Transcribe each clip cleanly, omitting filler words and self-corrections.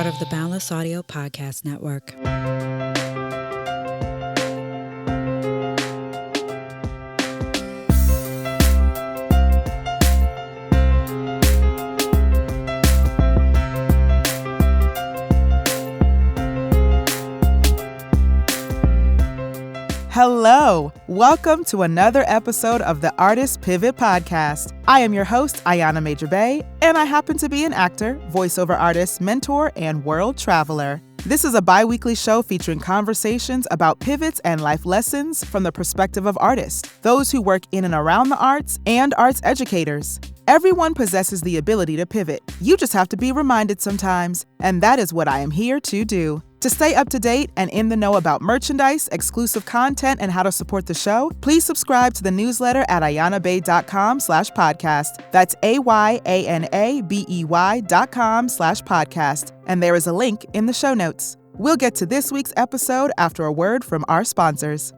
part of the Boundless Audio Podcast Network. Hello, welcome to another episode of the Artist Pivot Podcast. I am your host, Ayana Major Bay, and I happen to be an actor, voiceover artist, mentor, and world traveler. This is a bi-weekly show featuring conversations about pivots and life lessons from the perspective of artists, those who work in and around the arts, and arts educators. Everyone possesses the ability to pivot. You just have to be reminded sometimes, and that is what I am here to do. To stay up to date and in the know about merchandise, exclusive content, and how to support the show, please subscribe to the newsletter at ayanabay.com/podcast. That's AYANABEY.com/podcast. And there is a link in the show notes. We'll get to this week's episode after a word from our sponsors.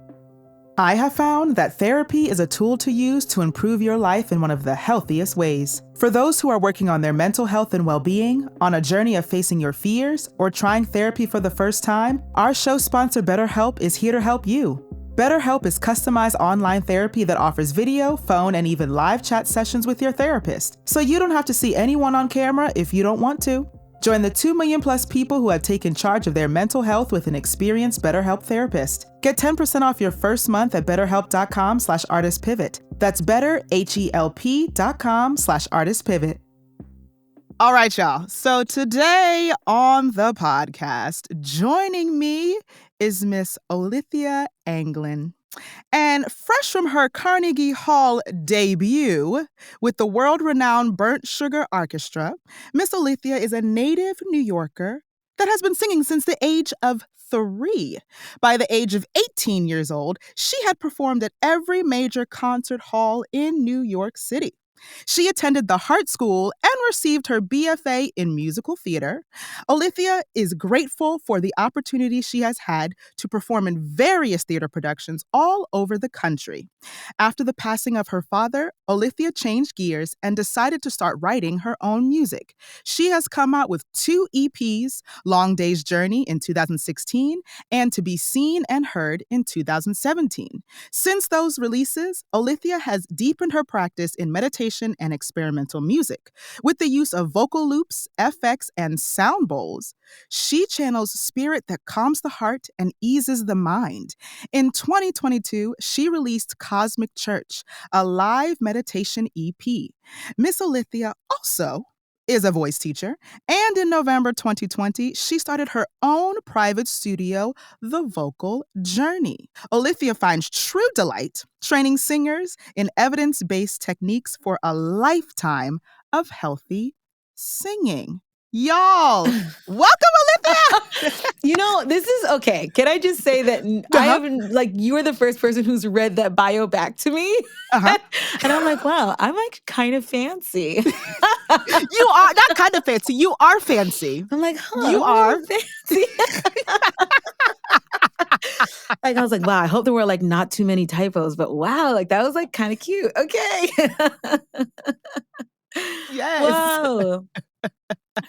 I have found that therapy is a tool to use to improve your life in one of the healthiest ways. For those who are working on their mental health and well-being, on a journey of facing your fears, or trying therapy for the first time, our show sponsor BetterHelp is here to help you. BetterHelp is customized online therapy that offers video, phone, and even live chat sessions with your therapist, so you don't have to see anyone on camera if you don't want to. Join the 2 million plus people who have taken charge of their mental health with an experienced BetterHelp therapist. Get 10% off your first month at betterhelp.com/artistpivot. That's betterhelp.com/artistpivot. All right, y'all. So today on the podcast, joining me is Miss Olithea Anglin. And fresh from her Carnegie Hall debut with the world-renowned Burnt Sugar Arkestra, Miss Olithea is a native New Yorker that has been singing since the age of 3. By the age of 18 years old, she had performed at every major concert hall in New York City. She attended the Hartt School and received her BFA in musical theater. Olithea is grateful for the opportunity she has had to perform in various theater productions all over the country. After the passing of her father, Olithea changed gears and decided to start writing her own music. She has come out with 2 EPs, Long Day's Journey in 2016 and To Be Seen and Heard in 2017. Since those releases, Olithea has deepened her practice in meditation and experimental music. With the use of vocal loops, FX, and sound bowls, she channels spirit that calms the heart and eases the mind. In 2022, she released Cosmic Church, a live meditation EP. Miss Olithea also is a voice teacher, and in November 2020, she started her own private studio, The Vocal Journey. Olithea finds true delight training singers in evidence-based techniques for a lifetime of healthy singing. Y'all, welcome, Olithea! This is okay. Can I just say that I haven't, you are the first person who's read that bio back to me. And I'm like, wow, I'm kind of fancy. You are not kind of fancy. You are fancy. I'm like, you are fancy. I was like, wow, I hope there were not too many typos, but wow, that was kind of cute. Okay. Yes. Wow.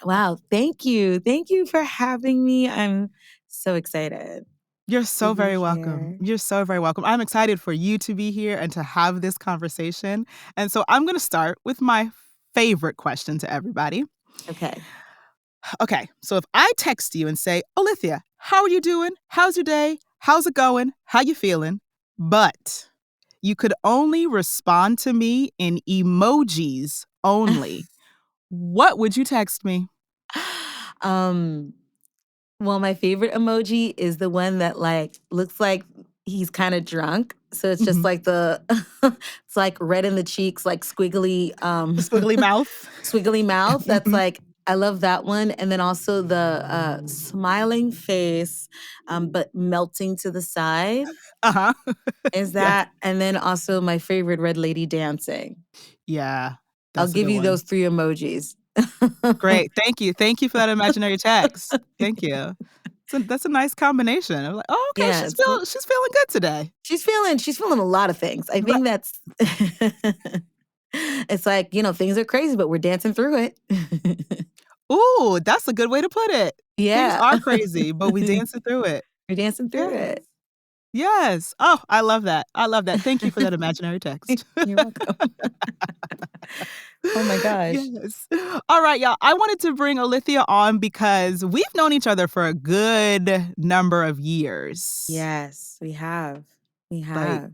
Wow. Thank you. Thank you for having me. I'm so excited. You're so very welcome. You're so very welcome. I'm excited for you to be here and to have this conversation. And so I'm going to start with my favorite question to everybody. Okay. So if I text you and say, Olithea, how are you doing? How's your day? How's it going? How you feeling? But you could only respond to me in emojis only. What would you text me? Well, my favorite emoji is the one that looks like he's kind of drunk. So it's just it's red in the cheeks, squiggly, Squiggly mouth. Squiggly mouth. That's I love that one. And then also the smiling face, but melting to the side. Is that, and then also my favorite, red lady dancing. Yeah. I'll give you those 3 emojis. Great. Thank you. Thank you for that imaginary text. Thank you. So that's a nice combination. I'm like, oh, okay, Yeah, she's feeling good today. She's feeling a lot of things. I think that's it's things are crazy, but we're dancing through it. Ooh, that's a good way to put it. Things Yeah. are crazy, but we dancing through it. We're dancing through Yes. it. Yes. Oh, I love that. I love that. Thank you for that imaginary text. You're welcome. Oh my gosh. Yes. All right, y'all. I wanted to bring Olithea on because we've known each other for a good number of years. Yes, we have. We Like, have.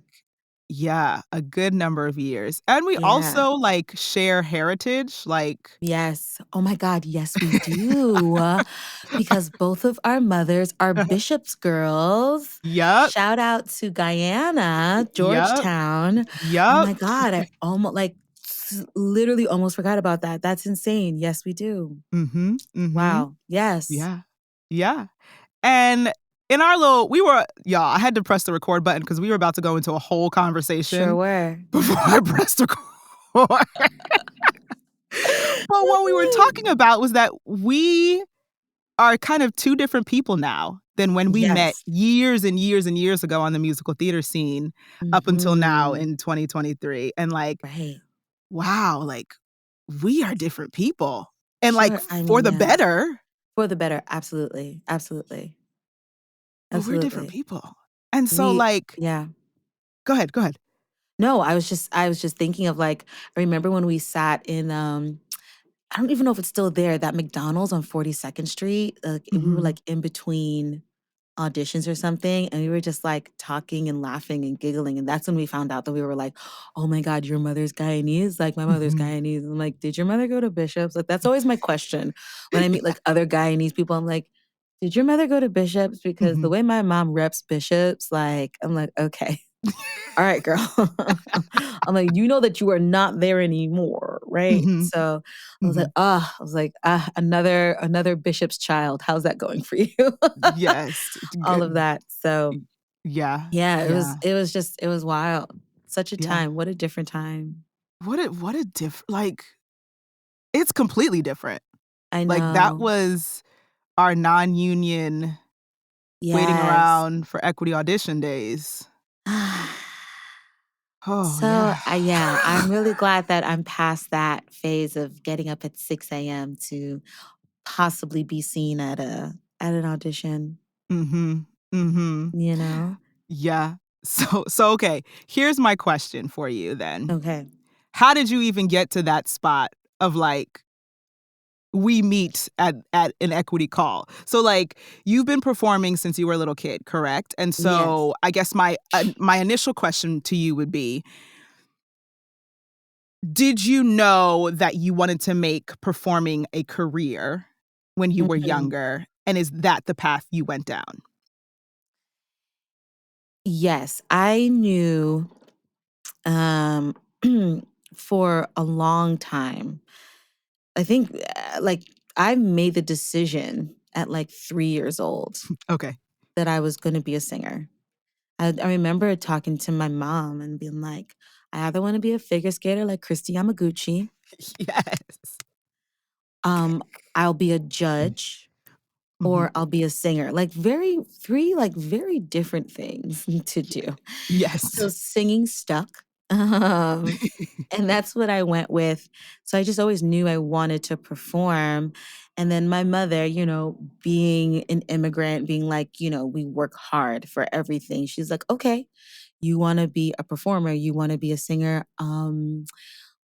yeah, a good number of years. And we Yeah. also, like, share heritage, like Yes. Oh my God. Yes, we do. Because both of our mothers are Bishop's girls. Yup, Shout out to Guyana, yup, Georgetown. Oh yup. my God. I almost like literally almost forgot about that. That's insane. Yes, we do. Mhm, mhm. Wow. Yes. Yeah. Yeah. And in our little y'all, I had to press the record button because we were about to go into a whole Sure conversation were. before I pressed record. But what we were talking about was that we are kind of two different people now than when we met Yes. years and years and years ago on the musical theater scene up until now Hmm. in 2023. And like, Right. wow, like we are different people. And like Sure. I for mean, the yeah. better, For the better. Absolutely. Absolutely. but we're different Absolutely. people. And so We, like, yeah. go ahead, go ahead. No, I was just thinking of like, I remember when we sat in I don't even know if it's still there, that McDonald's on 42nd Street. We were Mhm. like in between auditions or something, and we were just like talking and laughing and giggling. And that's when we found out that we were like, oh my God, your mother's Guyanese? Like my mother's Mhm. Guyanese. I'm like, did your mother go to Bishop's? Like that's always my question when I meet like other Guyanese people. I'm like, did your mother go to Bishop's? Because the Mhm. way my mom reps Bishop's, like, I'm like, okay. All right, girl. I'm like, you know that you are not there anymore, right? Mhm. So Mhm. I was like, another bishop's child. How's that going for you? Yes. All of Good. that. So Yeah. yeah, Yeah. it was wild. Such a Yeah. time. What a different time. What a like it's completely different. I Like that know. was our non-union waiting Yes. around for equity audition days. Oh, So yeah. yeah, I'm really glad that I'm past that phase of getting up at 6 a.m. to possibly be seen at an audition, Mhm. Mhm. you know? Yeah. So okay, here's my question for you then. Okay. How did you even get to that spot of like we meet at an equity call? So like you've been performing since you were a little kid, correct? And Yes. so I guess my initial question to you would be, did you know that you wanted to make performing a career when you were Mhm. younger? And is that the path you went down? Yes, I knew um for a long time. I think like I made the decision at like 3 years old Okay. that I was going to be a singer. I remember talking to my mom and being like, I either want to be a figure skater like Christy Yamaguchi, Yes. um, I'll be a judge, Mhm. or I'll be a singer. Like very three like very different things to do. Yes. So singing stuck. Um, and that's what I went with. So I just always knew I wanted to perform. And then my mother, being an immigrant, being like, we work hard for everything. She's like, okay, you want to be a performer, you want to be a singer.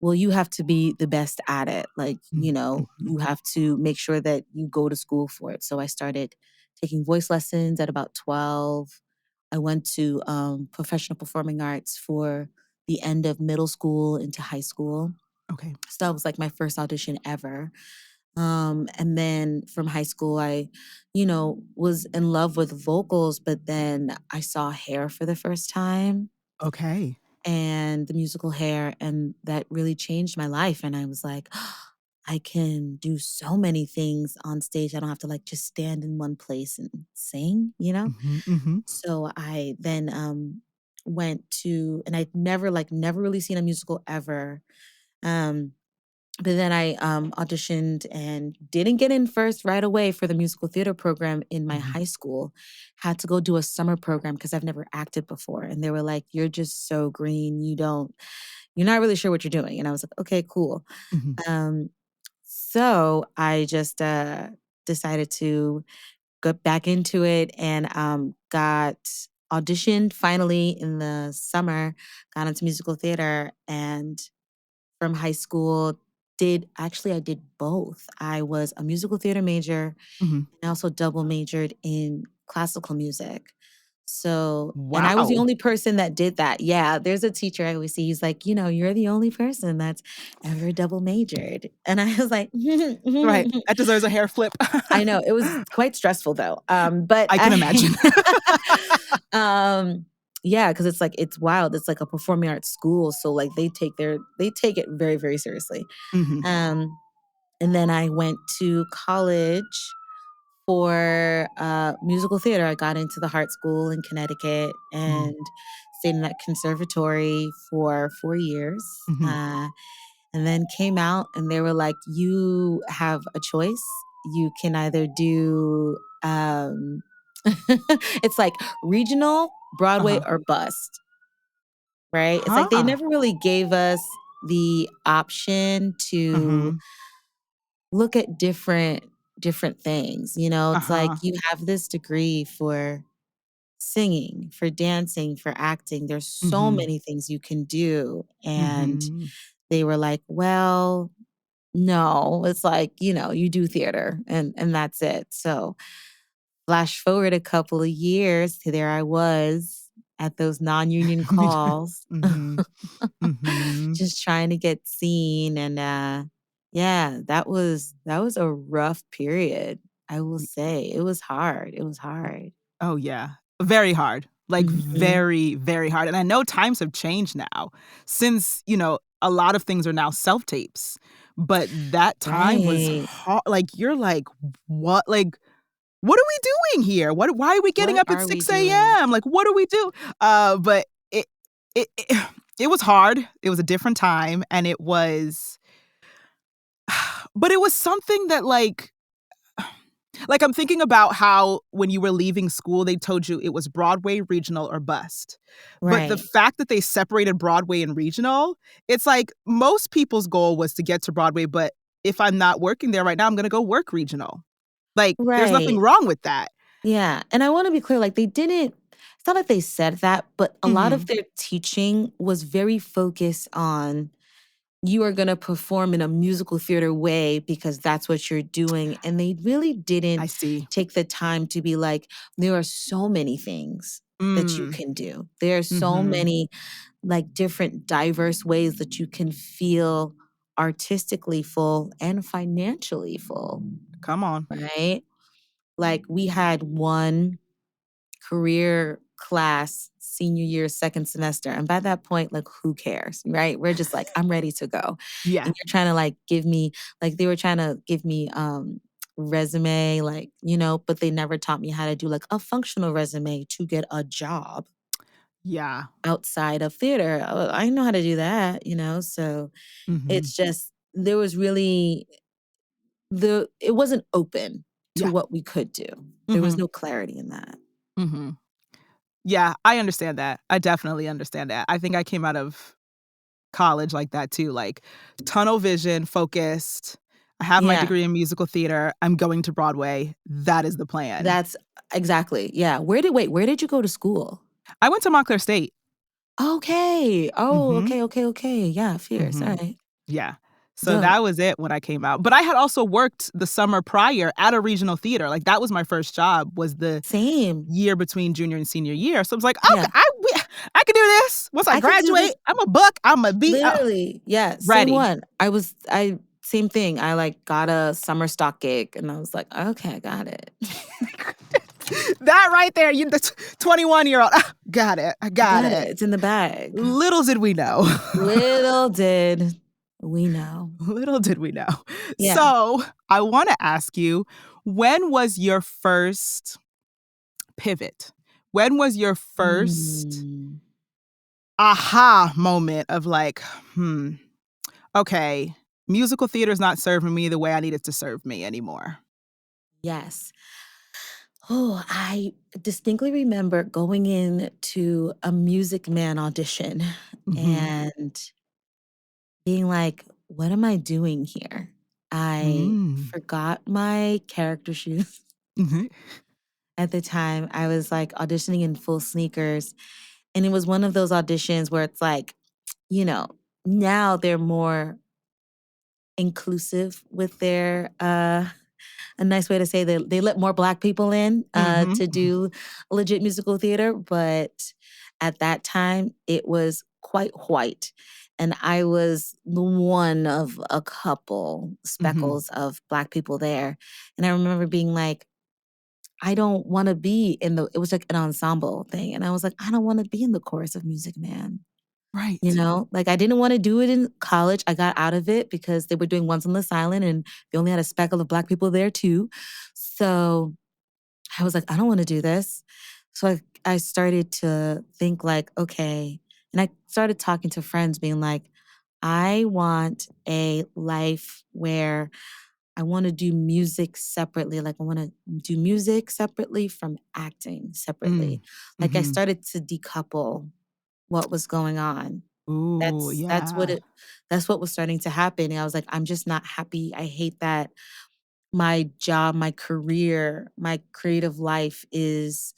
Well, you have to be the best at it. Like, Mm, mhm. you have to make sure that you go to school for it. So I started taking voice lessons at about 12. I went to professional performing arts for the end of middle school into high school. Okay. So that was like my first audition ever. And then from high school, I, was in love with vocals, but then I saw hair for the first time Okay. and the musical Hair, and that really changed my life. And I was like, I can do so many things on stage. I don't have to like just stand in one place and sing, you know? Mhm, mhm. So I then went to, and I'd never really seen a musical ever. Um, but then I auditioned and didn't get in first right away for the musical theater program in my Mhm, high school. Had to go do a summer program because I've never acted before. And they were like, you're just so green. You're not really sure what you're doing. And I was like, okay, cool. mhm. Um, So I just decided to get back into it and got auditioned finally in the summer, got into musical theater, and from high school I did both. I was a musical theater major Mhm. and also double majored in classical music. So, and I was the Wow. only person that did that. Yeah, there's a teacher I always see. He's like, you're the only person that's ever double majored. And I was like, Right. That deserves a hair flip. I know it was quite stressful though. But I can imagine. um, yeah, because it's wild. It's like a performing arts school, so like they take it very very seriously. Mhm. Um, and then I went to college for musical theater. I got into the Hartt School in Connecticut Mm. and stayed in that conservatory for 4 years. Mhm. And then came out and they were like, you have a choice. You can either do, it's like regional, Broadway, Uh-huh. or bust, right? It's like they Huh. never really gave us the option to Mhm. look at different things. It's like Uh-huh. you have this degree for singing, for dancing, for acting. There's so Mhm. many things you can do. And Mhm. they were like, well, no, it's like, you do theater and that's it. So flash forward a couple of years, there I was at those non-union calls, Mhm. Mhm. just trying to get seen. And yeah, that was a rough period. I will say it was hard. It was hard. Oh, yeah. Very hard. Like, Mhm. very, very hard, and I know times have changed now since, a lot of things are now self-tapes, but that time was Right. hard. Like, you're like, "What?" Like, "What are we doing here? Why are we getting What up at are we 6 doing? AM? Like, what do we do?" But it it was hard. It was a different time, and it was but it was something that, I'm thinking about how when you were leaving school, they told you it was Broadway, regional, or bust. But the Right. fact that they separated Broadway and regional, it's like most people's goal was to get to Broadway, but if I'm not working there right now, I'm gonna go work regional. Like, there's nothing Right. wrong with that. Yeah, and I wanna be clear, like, they didn't it's not like they said that, but a lot of Mhm. their teaching was very focused on, you are gonna perform in a musical theater way because that's what you're doing, and they really I didn't see. take the time to be like, there are so many things that you Mm. can do. There are so Mhm. many, like, different diverse ways that you can feel artistically full and financially full, Come on. right? Like, we had one career class senior year, second semester. And by that point, like, who cares, right? We're just like, I'm ready to go. Yeah. And you're trying to like give me, like, they were trying to give me resume, like, but they never taught me how to do like a functional resume to get a job Yeah. outside of theater. I didn't know how to do that. So Mhm. it's just, there was really it wasn't open to Yeah. what we could do. There was Mhm. no clarity in that. Mhm. Yeah, I understand that. I definitely understand that. I think I came out of college like that too, like, tunnel vision, focused. I have my Yeah. degree in musical theater. I'm going to Broadway. That is the plan. That's exactly, yeah. Where did you go to school? I went to Montclair State. Okay. Oh, Mhm, okay, okay, okay. Yeah, fierce, mhm. alright. Yeah. So Dope. that was it when I came out. But I had also worked the summer prior at a regional theater. Like, that was my first job, was the Same. year between junior and senior year. So I was like, Yeah. "Okay, I can do this. Once I I could do graduate, this I'm a book. Imma be, literally, yeah, same ready." one. I same thing. I, like, got a summer stock gig, and I was like, "Okay, I got it. That right there, you the 21-year-old, got it, I I got got it. it. It's in the bag." Little did we know. Little did we know. Little did we know. Yeah. So, I wanna ask you, when was your first pivot? When was your first Mm. aha moment of like, okay, musical theater is not serving me the way I need it to serve me anymore." Yes. Oh, I distinctly remember going in to a Music Man audition Mhm. and being like, "What am I doing here?" I Mm. forgot my character shoes. Mhm. At the time, I was, like, auditioning in full sneakers, and it was one of those auditions where it's like, you know, now they're more inclusive with their, a nice way to say they let more Black people in, Mhm. to do legit musical theater, but at that time, it was quite white, and I was the one of a couple Mhm. speckles of Black people there, and I remember being like, "I don't wanna be in the" it was like an ensemble thing, and I was like, "I don't wanna be in the chorus of Music Man." You Right. know? Like, I didn't wanna do it in college, I got out of it because they were doing Once on the Island, and they only had a speckle of Black people there too. So, I was like, "I don't wanna do this." So, I started to think like, "Okay," and I started talking to friends being like, "I want a life where I wanna do music separately, like, I wanna do music separately from acting separately." Mm. Like, I Mhm. started to decouple what was going on. Ooh, That's what yeah. that's what was starting to happen, and I was like, "I'm just not happy, I hate that my job, my career, my creative life is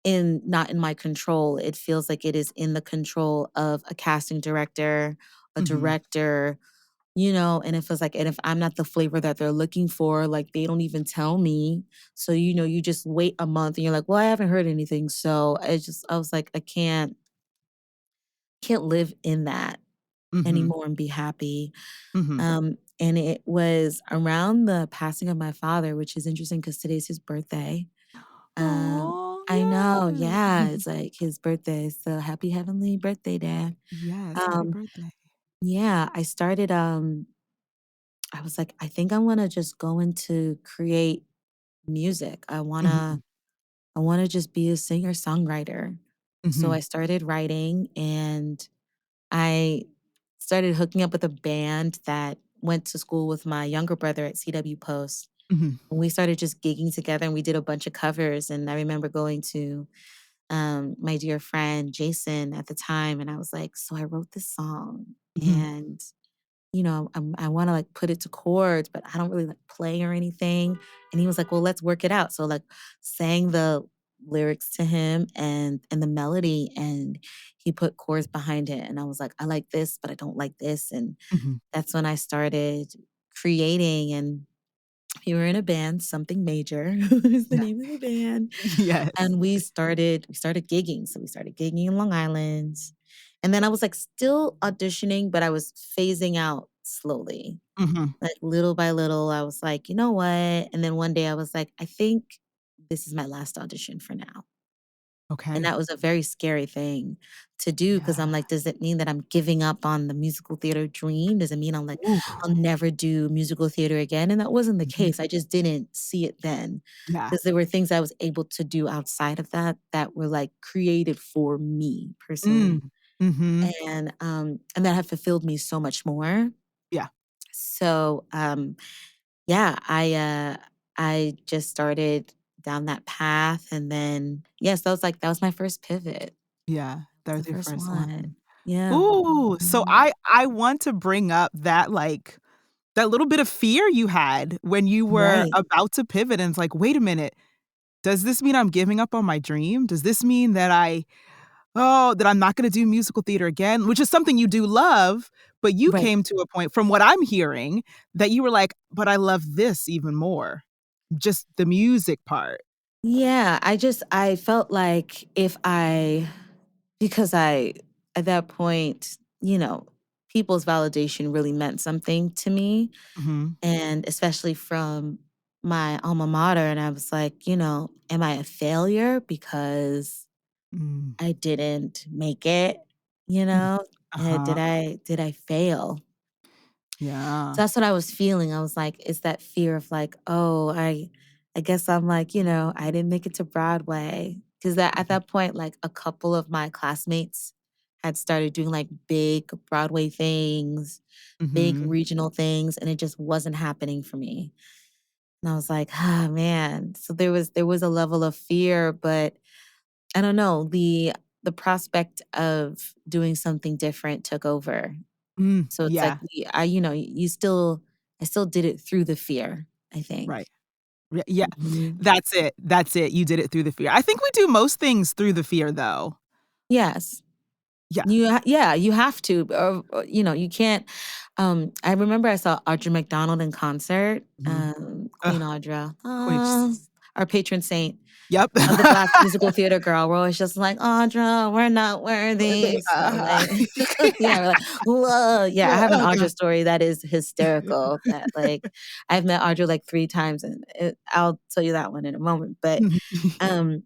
not in my control. It feels like it is in the control of a casting director, a Mhm. director, you know, and it feels like and if I'm not the flavor that they're looking for, like, they don't even tell me. So, you know, you just wait a month and you're like, "Well, I haven't heard anything." So, I was like, "I can't live in that Mhm. anymore and be happy." Mhm. And it was around the passing of my father, which is interesting because today's his birthday. Um, Aw, I know, yes. yeah, it's like his birthday, so happy heavenly birthday, dad. Yes, happy Um, birthday. yeah, I was like, I think I wanna just go into create music. Mhm. I wanna just be a singer-songwriter. So I Mhm. started writing and I started hooking up with a band that went to school with my younger brother at CW Post. Mhm. And we started just gigging together and we did a bunch of covers. And I remember going to my dear friend Jason at the time, and I was like, "So I wrote this song, Mhm. and you know, I want to like put it to chords, but I don't really like play or anything." And he was like, "Well, let's work it out." So like sang the lyrics to him and the melody, and he put chords behind it. And I was like, "I like this, but I don't like this." And Mhm. that's when I started creating, and we were in a band, Something Major is the Yeah. name of the band. Yes. And we started gigging. So we started gigging in Long Island. And then I was like still auditioning, but I was phasing out slowly. Mhm. Like little by little, I was like, you know what? And then one day I was like, I think this is my last audition for now. And Okay. that was a very scary thing to do because Yeah. I'm like, does it mean that I'm giving up on the musical theater dream? Does it mean I'm like, Ooh. I'll never do musical theater again? And that wasn't the Mhm. case. I just didn't see it then Yeah. because there were things I was able to do outside of that that were like created for me personally. Mm. Mhm. And that have fulfilled me so much more. Yeah. So yeah, I just started down that path and then yes, that was my first pivot. Yeah. That The was your first first one. one. Yeah. Ooh, so Mhm. I want to bring up that, like, that little bit of fear you had when you were Right. about to pivot, and it's like, "Wait a minute, does this mean I'm giving up on my dream? Does this mean that that I'm not gonna do musical theater again?" Which is something you do love, but you Right. came to a point, from what I'm hearing, that you were like, "But I love this even more." Just the music part. Yeah, I felt like if I because I at that point, you know, people's validation really meant something to me, Mhm. and especially from my alma mater, and I was like, you know, am I a failure because Mm. I didn't make it, you Mhm. know? Uh-huh. Did I fail? Yeah. So that's what I was feeling. I was like, it's that fear of like, oh, I guess I'm like, you know, I didn't make it to Broadway. Cause that at Mhm. that point, like a couple of my classmates had started doing like big Broadway things, big Mhm. regional things, and it just wasn't happening for me. And I was like, ah man. So there was a level of fear, but I don't know, the prospect of doing something different took over. Mm, So it's like yeah. you know, you still I still did it through the fear, I think. Right. Yeah. Mhm. That's it. That's it. You did it through the fear. I think we do most things through the fear, though. Yes. Yeah. Yeah, you have to, or, you can't. I remember I saw Audra McDonald in concert, Mhm. Queen Ugh, Audra, quench. our patron saint Yep. of the Black musical theater girl. We're always just like, Audra, we're not worthy. They, So like, yeah, we're like, whoa, yeah. I have an oh Audra god. story that is hysterical. That like, I've met Audra like 3 times, and I'll tell you that one in a moment. But Mhm. um,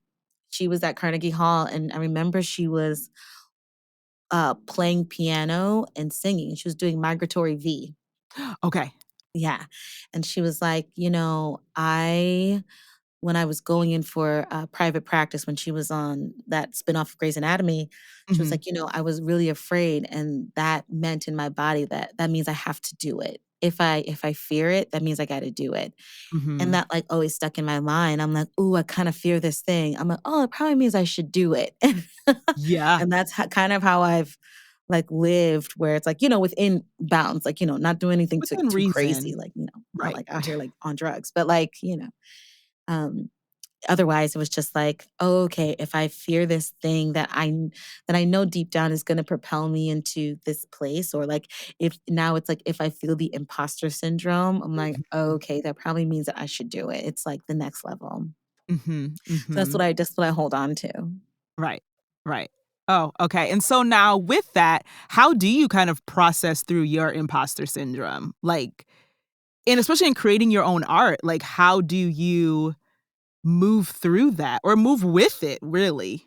she was at Carnegie Hall, and I remember she was playing piano and singing. She was doing Migratory V. Okay. Yeah. And she was like, when I was going in for private practice, when she was on that spinoff of Grey's Anatomy, she was Mhm. like, I was really afraid. And that meant in my body that means I have to do it. If I fear it, that means I got to do it. And Mhm. that like always stuck in my mind. I'm like, ooh, I kind of fear this thing. I'm like, oh, it probably means I should do it. Yeah. And that's kind of how I've like lived, where it's like, within bounds, like, not doing anything Within too crazy, reason. like, not Right. like out here like on drugs, but like, um, otherwise it was just like, oh, okay, if I fear this thing that I know deep down is going to propel me into this place, or like if now it's like if I feel the imposter syndrome, I'm like, oh, Mhm. okay, that probably means that I should do it. It's like the next level. Mhm. So Mhm. that's what I hold on to. Right. Right. Oh, okay. And so now with that, how do you kind of process through your imposter syndrome? Like, and especially in creating your own art, like how do you move through that or move with it, really?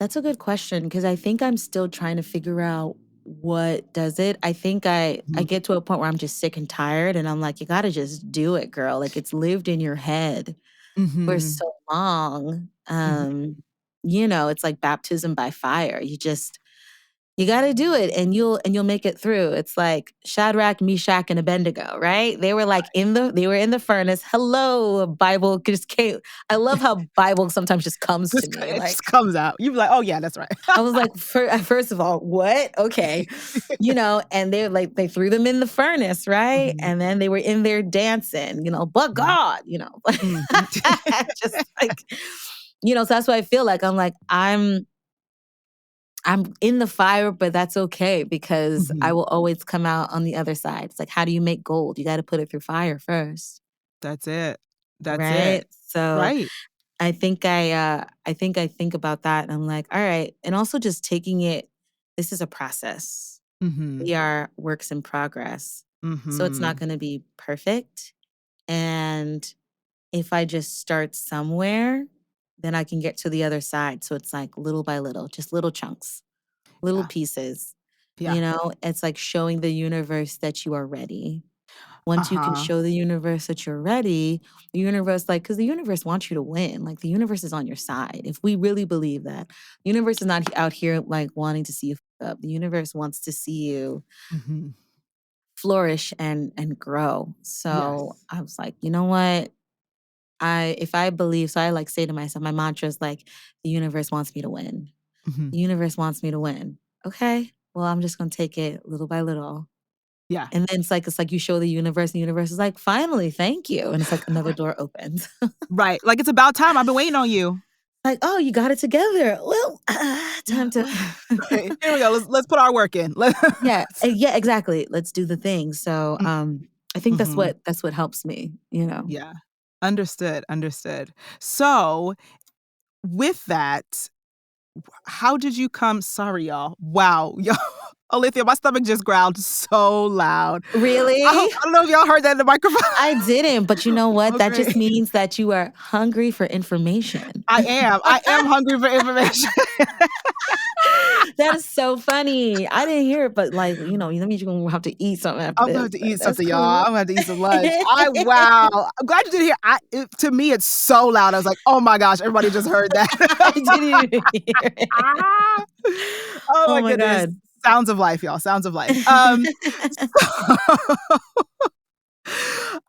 That's a good question, because I think I'm still trying to figure out what does it. I think I Mhm. get to a point where I'm just sick and tired, and I'm like, you got to just do it, girl. Like it's lived in your head for Mhm. so long. Mhm. It's like baptism by fire. You got to do it, and you'll make it through. It's like Shadrach, Meshach, and Abednego, right? They were in the furnace. Hello, Bible just came. I love how Bible sometimes just comes to Just me. it just Like comes out. You be like, "Oh, yeah, that's right." I was like, first of all, what? Okay. And they threw them in the furnace, right? Mhm. And then they were in there dancing, but Mhm. God, Mhm. just like, so that's what I feel like. I'm like, I'm in the fire, but that's okay, because I Mhm. will always come out on the other side. It's like, how do you make gold? You got to put it through fire first, That's it. That's it. right? So Right. I think about that, and I'm like, all right. And also just taking it, this is a process. Mhm. We are works in progress. So it's not Mhm. going to be perfect. And if I just start somewhere, then I can get to the other side. So it's like little by little, just little chunks, little Yeah. pieces. Yeah. It's like showing the universe that you are ready. Once you can Uh-huh. show the universe that you're ready, the universe, like, because the universe wants you to win. Like, the universe is on your side. If we really believe that, the universe is not out here like wanting to see you fuck up. The universe wants to see you Mhm. flourish and grow. So Yes. I was like, you know what? If I believe, so I like say to myself, my mantra is like, the universe wants me to win. Mhm. The universe wants me to win. Okay. Well, I'm just gonna take it little by little. Yeah. And then it's like you show the universe is like, finally, thank you. And it's like another door opens. Right. Like, "It's about time. I've been waiting on you." Like, oh, you got it together. Well, Yeah. time to Right. Here we go. Let's put our work in. Yeah, yeah, exactly. Let's do the thing. So I think that's Mhm. what helps me. Yeah. Understood, understood. So, with that, how did you come sorry, y'all. Wow. Y'all Olithea, my stomach just growled so loud. Really? I don't know if y'all heard that in the microphone. I didn't, but you know what? That Okay. just means that you are hungry for information. I am. I am hungry for information. That is so funny. I didn't hear it, but like, that means you're gonna have to eat something after I'm gonna this. have to But eat that's something, y'all. cool. I'm gonna have to eat some lunch. Wow. I'm glad you did hear. To me, it's so loud. I was like, oh my gosh, everybody just heard that. I didn't even hear it. Ah. Oh Oh my my goodness. God. Sounds of life, y'all. Sounds of life.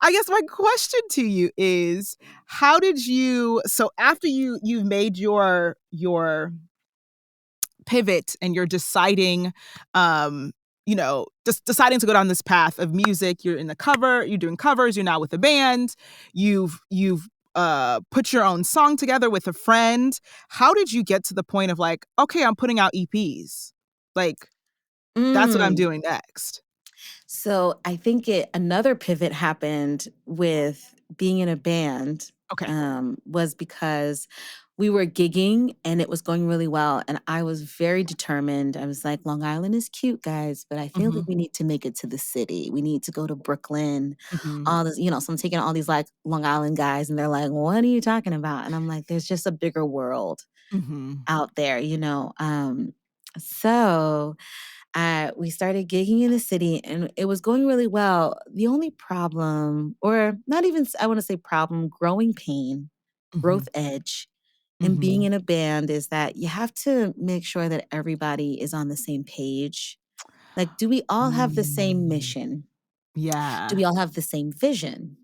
I guess my question to you is, how did you so after you've made your pivot and you're deciding just deciding to go down this path of music. You're doing covers, you're now with a band, you've put your own song together with a friend. How did you get to the point of like, okay, I'm putting out EPs? Like, that's what I'm doing next. So I think another pivot happened with being in a band. Okay. Was because we were gigging and it was going really well. And I was very determined. I was like, Long Island is cute, guys, but I feel like we need to make it to the city. We need to go to Brooklyn. All this, so I'm taking all these like Long Island guys and they're like, what are you talking about? And I'm like, there's just a bigger world out there, So we started gigging in the city and it was going really well. The only problem, or not even, I want to say problem, growing pain, growth edge, and being in a band is that you have to make sure that everybody is on the same page. Like, do we all have the same mission? Yeah. Do we all have the same vision?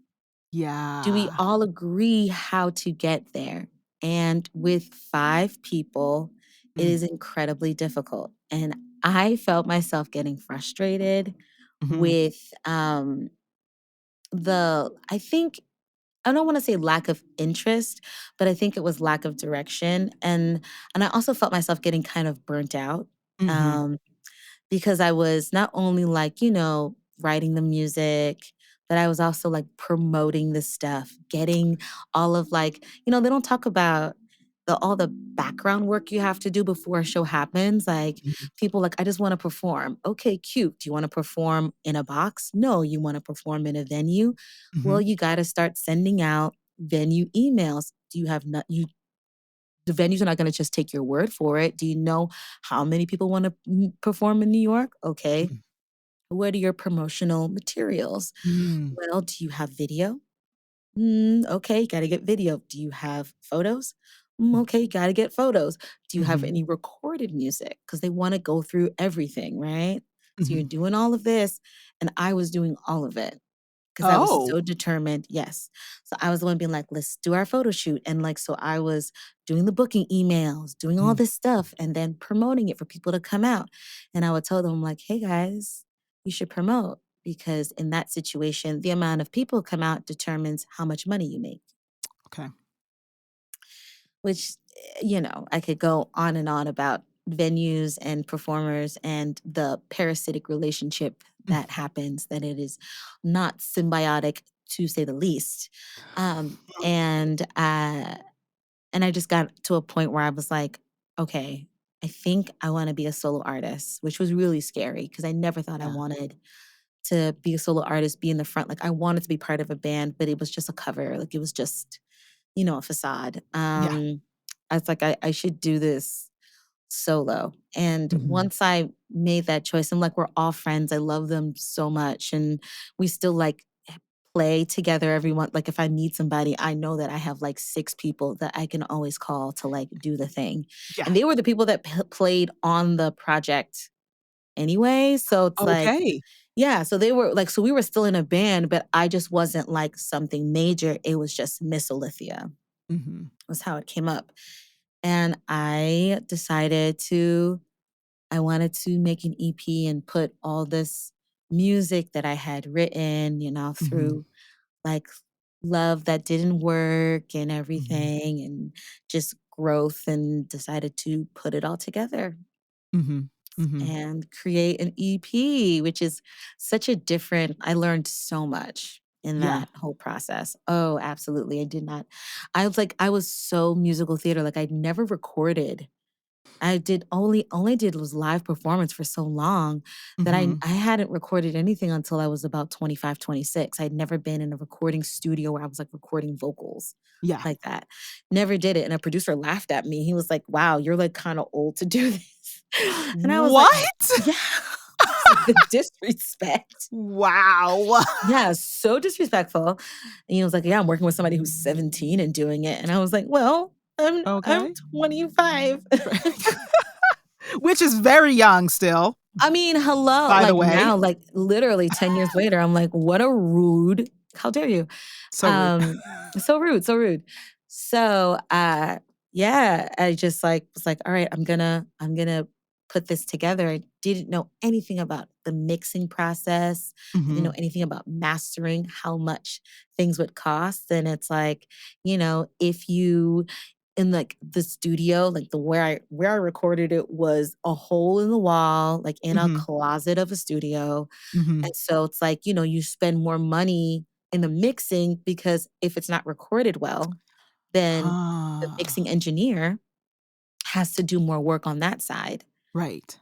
Yeah. Do we all agree how to get there? And with 5 people, it is incredibly difficult. And I felt myself getting frustrated with I think, I don't want to say lack of interest, but I think it was lack of direction. And I also felt myself getting kind of burnt out. Because I was not only like, writing the music, but I was also like promoting the stuff, getting all of like, they don't talk about all the background work you have to do before a show happens. Like people like, I just want to perform. Okay, cute. Do you want to perform in a box? No, you want to perform in a venue. Well, you got to start sending out venue emails. Do you have not you the venues are not going to just take your word for it. Do you know how many people want to perform in New York? Okay. What are your promotional materials? Well, do you have video? Okay, got to get video. Do you have photos? Okay, got to get photos. Do you have any recorded music? Because they want to go through everything, right? So you're doing all of this, and I was doing all of it because I was so determined. Yes. So I was the one being like, let's do our photo shoot. And like, so I was doing the booking emails, doing all this stuff, and then promoting it for people to come out. And I would tell them, like, hey guys, you should promote because in that situation, the amount of people come out determines how much money you make. Okay. Which, I could go on and on about venues and performers and the parasitic relationship that happens, that it is not symbiotic to say the least. And I just got to a point where I was like, okay, I think I want to be a solo artist, which was really scary because I never thought I wanted to be a solo artist, be in the front. Like I wanted to be part of a band, but it was just a cover. Like it was just, a facade. I was like, I should do this solo. And once I made that choice, I'm like, we're all friends. I love them so much. And we still like play together every month. Like if I need somebody, I know that I have like 6 people that I can always call to like do the thing. Yeah. And they were the people that played on the project anyway. So it's like, yeah, so they were like, so we were still in a band, but I just wasn't like something major. It was just Miss Olithea was how it came up. And I decided I wanted to make an EP and put all this music that I had written, through like love that didn't work and everything and just growth, and decided to put it all together and create an EP, which is such a different, I learned so much in Yeah. that whole process. Oh, absolutely. I was so musical theater. Like I'd never recorded. I did only did was live performance for so long that I hadn't recorded anything until I was about 25, 26. I'd never been in a recording studio where I was like recording vocals Yeah. like that. Never did it. And a producer laughed at me. He was like, wow, you're like kind of old to do this. And I was What? like, yeah. I was like, the disrespect. Wow. Yeah, so disrespectful. And he was like, yeah, I'm working with somebody who's 17 and doing it. And I was like, well, I'm 25. Which is very young still. I mean, hello. By the like way. now, like literally 10 years later, I'm like, what a rude, how dare you? So rude. So rude, so rude. So yeah, I just like was like, all right, I'm gonna put this together. didn't know anything about the mixing process. I didn't know anything about mastering, how much things would cost. And it's like, if you in like the studio, like the where I recorded it was a hole in the wall, like in a closet of a studio. And so it's like, you spend more money in the mixing because if it's not recorded well, then the Ah, mixing engineer has to do more work on that side. right,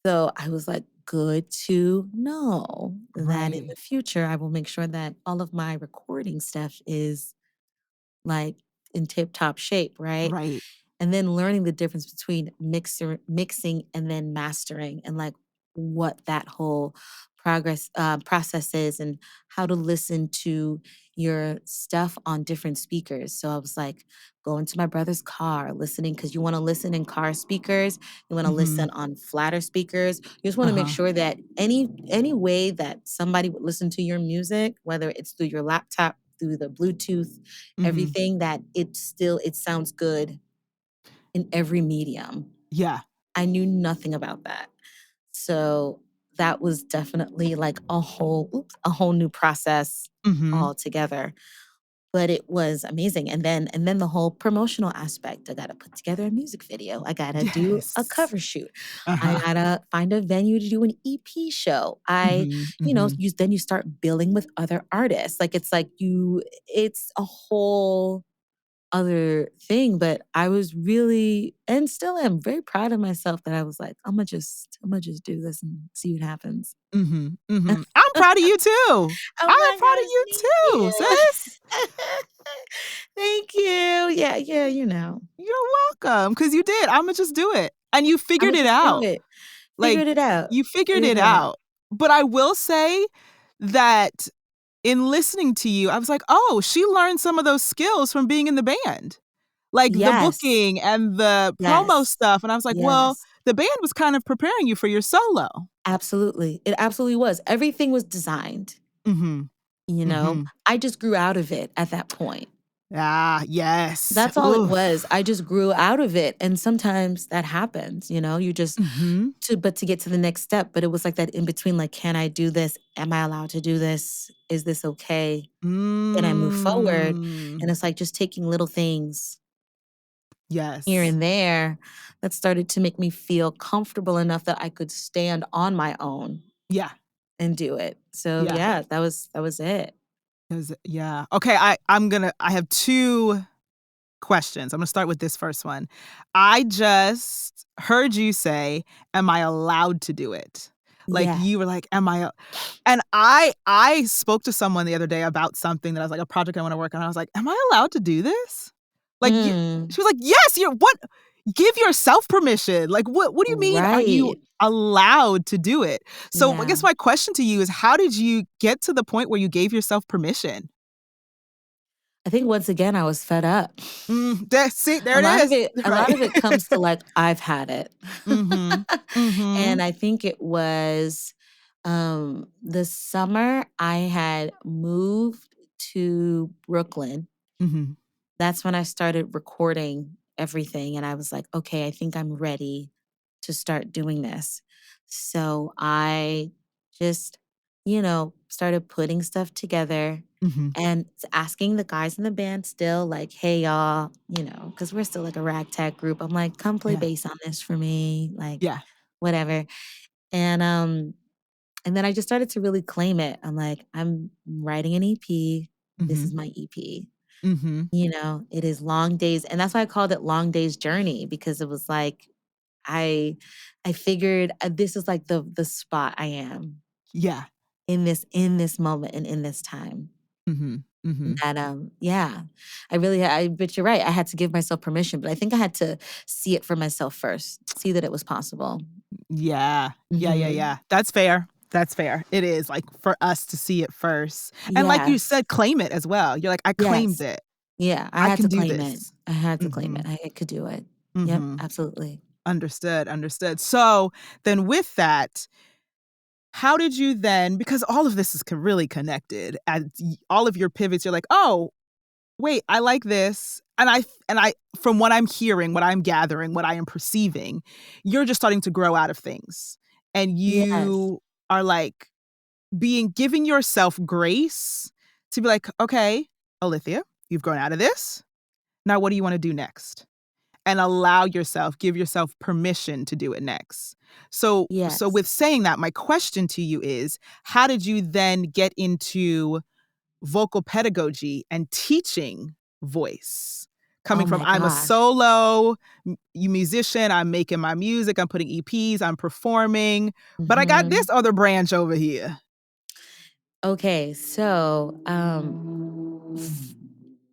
So I was like, good to know that in right, the future, I will make sure that all of my recording stuff is like in tip top shape, right? right. And then learning the difference between mixing and then mastering and like what that whole process is and how to listen to your stuff on different speakers. So I was like going to my brother's car, listening because you want to listen in car speakers, you want to listen Mhm. on flatter speakers. You just want to make Uh-huh. sure that any way that somebody would listen to your music, whether it's through your laptop, through the Bluetooth, Mhm. everything that it sounds good in every medium. Yeah. I knew nothing about that. So that was definitely like a whole new process Mhm. altogether. But it was amazing. And then the whole promotional aspect. I gotta put together a music video. I gotta do a Yes. cover shoot. I Uh-huh. gotta find a venue to do an EP show. Mhm. Mhm. You start billing with other artists. Like it's a whole other thing, but I was really and still am very proud of myself that I was like, "Imma just do this and see what happens." Mhm. Mhm. I'm proud of you too. Oh I am my proud of gosh, you thank too, you. sis. Thank you. Yeah, yeah, you know. You're welcome, 'cause you did. Imma just do it. And you Imma figured it just do out. it. Like, Figured it out. you figured Figured it it out. out. But I will say that in listening to you, I was like, "Oh, she learned some of those skills from being in the band." Like, the Yes. booking and the promo Yes. stuff, and I was like, "Well, Yes. the band was kind of preparing you for your solo." Absolutely. It absolutely was. Everything was designed, Mhm. you know? Mhm. I just grew out of it at that point. Ah, yes. That's all it was. Oof. I just grew out of it, and sometimes that happens, you just Mhm. to get to the next step, but it was like that in between, like, "Can I do this? Am I allowed to do this? Is this okay? Can I move forward?" Mm. And it's like just taking little things here Yes. and there that started to make me feel comfortable enough that I could stand on my own Yeah. and do it. So, Yeah. yeah, that was it. 'Cause yeah. Okay, I have 2 questions. I'm gonna start with this first one. I just heard you say, "Am I allowed to do it?" Like, Yeah. you were like, "Am I a" and I spoke to someone the other day about something that I was like, a project I wanna work on, I was like, "Am I allowed to do this?" Like, y Mm. she was like, "Yes, you're what? Give yourself permission." Like, what do you mean are you Right. allowed to do it? So, I Yeah. guess my question to you is how did you get to the point where you gave yourself permission? I think once again, I was fed up. There see, there A it lot of is. it a Right. lot of it comes to, like, I've had it. Mhm. And Mhm. I think it was, the summer I had moved to Brooklyn. Mhm. That's when I started recording everything, and I was like, "Okay, I think I'm ready to start doing this." So I just, started putting stuff together Mhm. and asking the guys in the band still, like, "Hey, y'all," because 'cause we're still like a ragtag group. I'm like, "Come play Yeah. bass on this for me," like, Yeah. whatever. And then I just started to really claim it. I'm like, "I'm writing an EP. This is Mhm. my EP." Mhm. It is long days, and that's why I called it Long Days Journey because it was like I I figured, this is like the spot I am Yeah. in this moment and in this time. Mhm. Mhm. That, yeah, but you're right, I had to give myself permission, but I think I had to see it for myself first, see that it was possible. Yeah. Yeah, yeah, Mhm. yeah. That's fair. That's fair. It is, like, for us to see it first. And like you Yes. said, claim it as well. You're like, "I claimed Yes. it. Yeah, I I had can to do claim it. this." I had to claim it. Mhm. I could do it. Yep, Mhm. absolutely. Understood, understood. So, then with that, how did you then because all of this is really connected, and all of your pivots, you're like, "Oh, wait, I like this." And I from what I'm hearing, what I'm gathering, what I am perceiving, you're just starting to grow out of things. and Yes. you are like giving yourself grace to be like, okay, Olithea, you've grown out of this. Now, what do you want to do next? And give yourself permission to do it next. So Yes. with saying that, my question to you is, how did you then get into vocal pedagogy and teaching voice? Oh Coming from my I'm a gosh. solo musician, I'm making my music, I'm putting EPs, I'm performing, but I got this Mhm. other branch over here. Okay, so,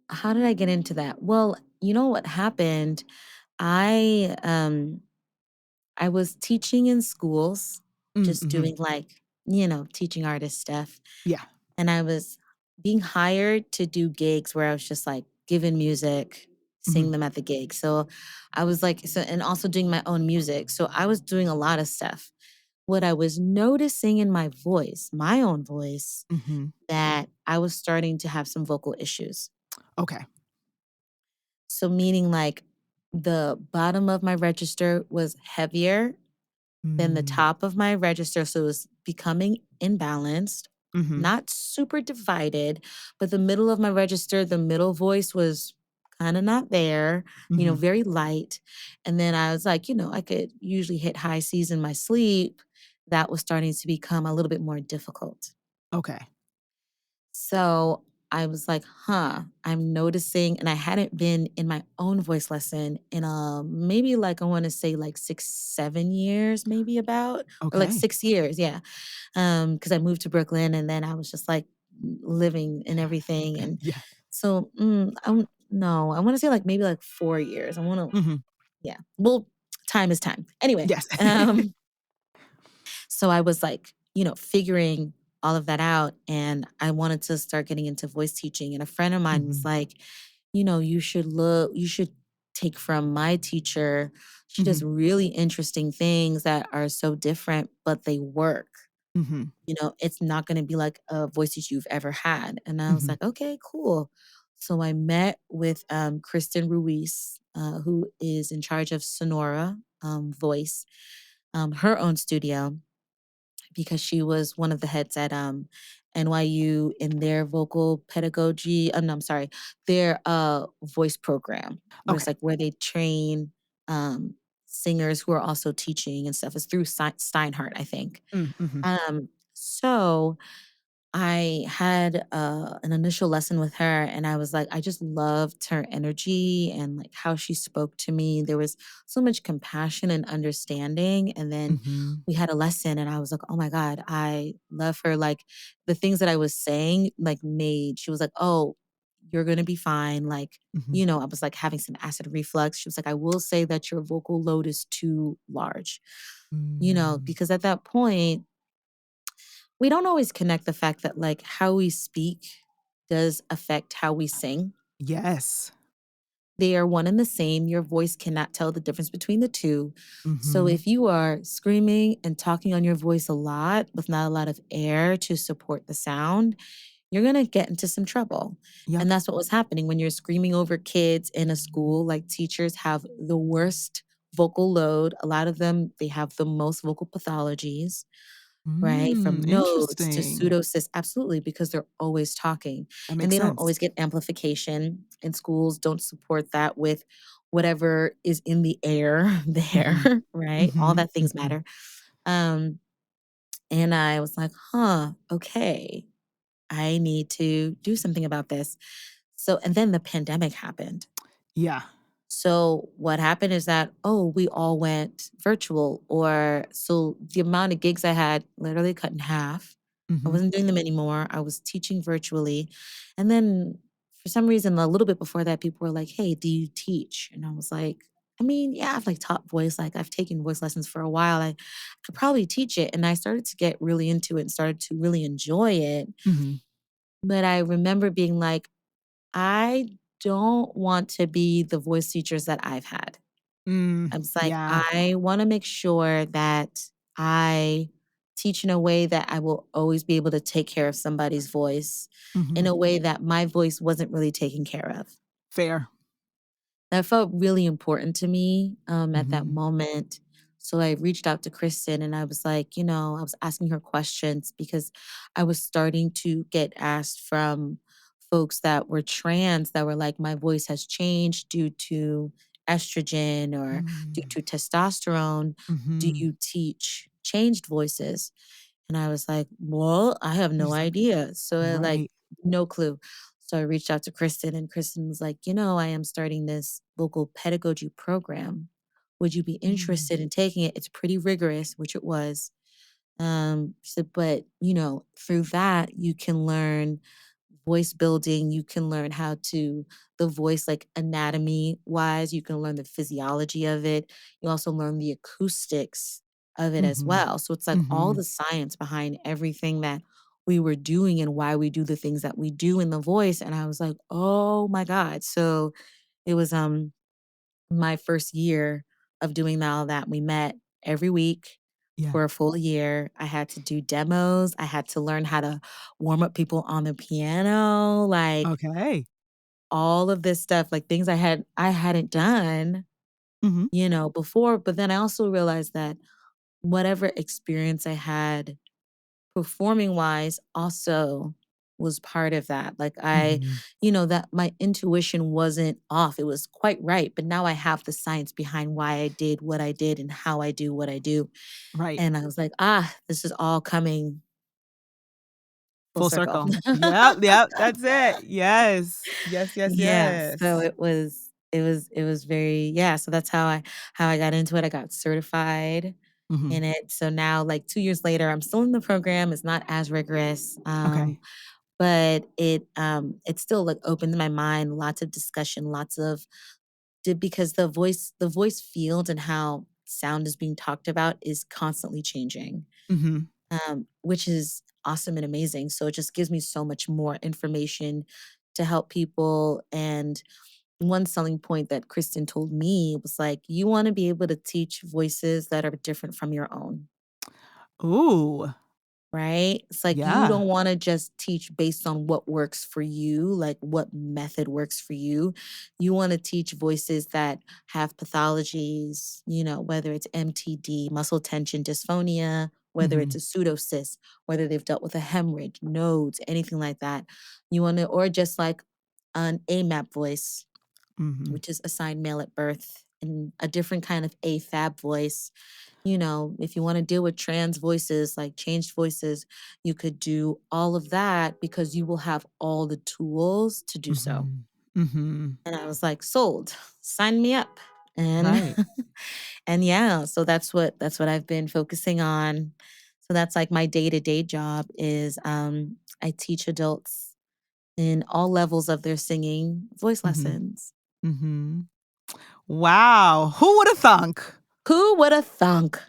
how did I get into that? Well, you know what happened? I, um I was teaching in schools, just Mhm. doing, like, teaching artist stuff, Yeah. and I was being hired to do gigs where I was just, like, given music, Mhm. sing them at the gig, so I was, like and also doing my own music, so I was doing a lot of stuff. What I was noticing in my own voice, Mhm. that I was starting to have some vocal issues. Okay. So meaning, like, the bottom of my register was heavier than the Mm. top of my register, so it was becoming imbalanced, Mhm. not super divided, but the middle of my register, the middle voice was kinda not there, Mhm. very light, and then I was like, I could usually hit high Cs in my sleep. That was starting to become a little bit more difficult. Okay. So I was like, huh, I'm noticing, and I hadn't been in my own voice lesson in maybe like I want to say like 6, 7 years, maybe about, or like Okay. 6 years, yeah. Because I moved to Brooklyn and then I was just like living and everything. And Yeah. so no, I want to say like maybe like 4 years. I want to, Mhm. yeah. Well, time is time. Anyway, Yes. so I was like, figuring all of that out, and I wanted to start getting into voice teaching. And a friend of mine was Mhm. like, you should take from my teacher. She does Mhm. really interesting things that are so different, but they work. Mhm. It's not going to be like a voice teacher you've ever had. And I was Mhm. like, okay, cool. So I met with Kristen Ruiz, who is in charge of Sonora Voice, her own studio, because she was one of the heads at NYU in their vocal pedagogy. No, I'm sorry, their voice program, where it's Okay. like where they train singers who are also teaching and stuff. It's through Steinhardt, I think. Mhm. So I had an initial lesson with her, and I was like, I just loved her energy and like how she spoke to me. There was so much compassion and understanding. And then Mhm. we had a lesson, and I was like, oh my God, I love her. Like the things that I was saying, like she was like, oh, you're going to be fine. Like, Mhm. I was like having some acid reflux. She was like, I will say that your vocal load is too large, Mm. because at that point, we don't always connect the fact that, like, how we speak does affect how we sing. Yes. They are one and the same. Your voice cannot tell the difference between the two. So Mhm. if you are screaming and talking on your voice a lot with not a lot of air to support the sound, you're going to get into some trouble. Yep. And that's what was happening when you're screaming over kids in a school. Like, teachers have the worst vocal load. A lot of them, they have the most vocal pathologies. Right? From nodes to Interesting. pseudocysts, absolutely, because they're always talking, That and makes they don't sense. always get amplification, and schools don't support that with whatever is in the air Mhm. there, right? All Mhm. that things Mhm. matter. Um, and I was like, "Huh, okay, I need to do something about this." So and then the pandemic happened. Yeah. So what happened is that, oh, we all went virtual, or so the amount of gigs I had literally cut in half. I Mhm. wasn't doing them anymore. I was teaching virtually. And then for some reason, a little bit before that, people were like, hey, do you teach? And I was like, I mean, yeah, I've like taught voice, like I've taken voice lessons for a while. I could probably teach it. And I started to get really into it and started to really enjoy it. Mhm. But I remember being like, I don't want to be the voice teachers that I've had. Mm. I was like, Yeah. I wanna make sure that I teach in a way that I will always be able to take care of somebody's voice in Mhm. a way that my voice wasn't really taken care of. Fair. That felt really important to me, at that Mhm. moment. So I reached out to Kristen and I was like, I was asking her questions because I was starting to get asked from folks that were trans that were like, my voice has changed due to estrogen or due Mm. to testosterone. Do Mhm. you teach changed voices? And I was like, well, I have You're no just like, idea. So I like, right. no clue. So I reached out to Kristen and Kristen was like, I am starting this vocal pedagogy program. Would you be Mm. interested in taking it? It's pretty rigorous, which it was. She said, but through that, you can learn voice building. You can learn how to, the voice, like anatomy wise, you can learn the physiology of it. You also learn the acoustics of it as Mhm. well. So it's like all Mhm. the science behind everything that we were doing and why we do the things that we do in the voice. And I was like, oh my God. So it was my first year of doing all that. We met every week Yeah. for a full year. I had to do demos. I had to learn how to warm up people on the piano, like Okay. all of this stuff, like things I hadn't done, Mhm. before. But then I also realized that whatever experience I had performing wise also was part of that. Like Mhm. that my intuition wasn't off. It was quite right. But now I have the science behind why I did what I did and how I do what I do. Right. And I was like, this is all coming full Full circle. circle. Yep, yep, that's it. Yes. Yes, yes, Yeah. So yes. it was very, yeah. So that's how I got into it. I got certified Mhm. in it. So now, like 2 years later, I'm still in the program. It's not as rigorous. Okay. But it still like opened my mind, lots of discussion, lots of because the voice field and how sound is being talked about is constantly changing, Mhm. which is awesome and amazing. So it just gives me so much more information to help people. And one selling point that Kristen told me was like, you want to be able to teach voices that are different from your own. Ooh. Right? It's like you Yeah. don't wanna just teach based on what works for you, like what method works for you. You wanna teach voices that have pathologies, whether it's MTD, muscle tension dysphonia, whether it's Mhm. a pseudocyst, whether they've dealt with a hemorrhage, nodes, anything like that. You wanna or just like an AMAP voice, Mhm. which is assigned male at birth, and a different kind of AFAB voice. If you want to deal with trans voices, like changed voices, you could do all of that because you will have all the tools to do so. Mhm. Mhm. And I was like, sold, sign me up. And Right. and yeah, so that's what I've been focusing on. So that's like my day-to-day job is I teach adults in all levels of their singing voice Mhm. lessons. Mhm. Wow. Who woulda thunk? Who would have thunk?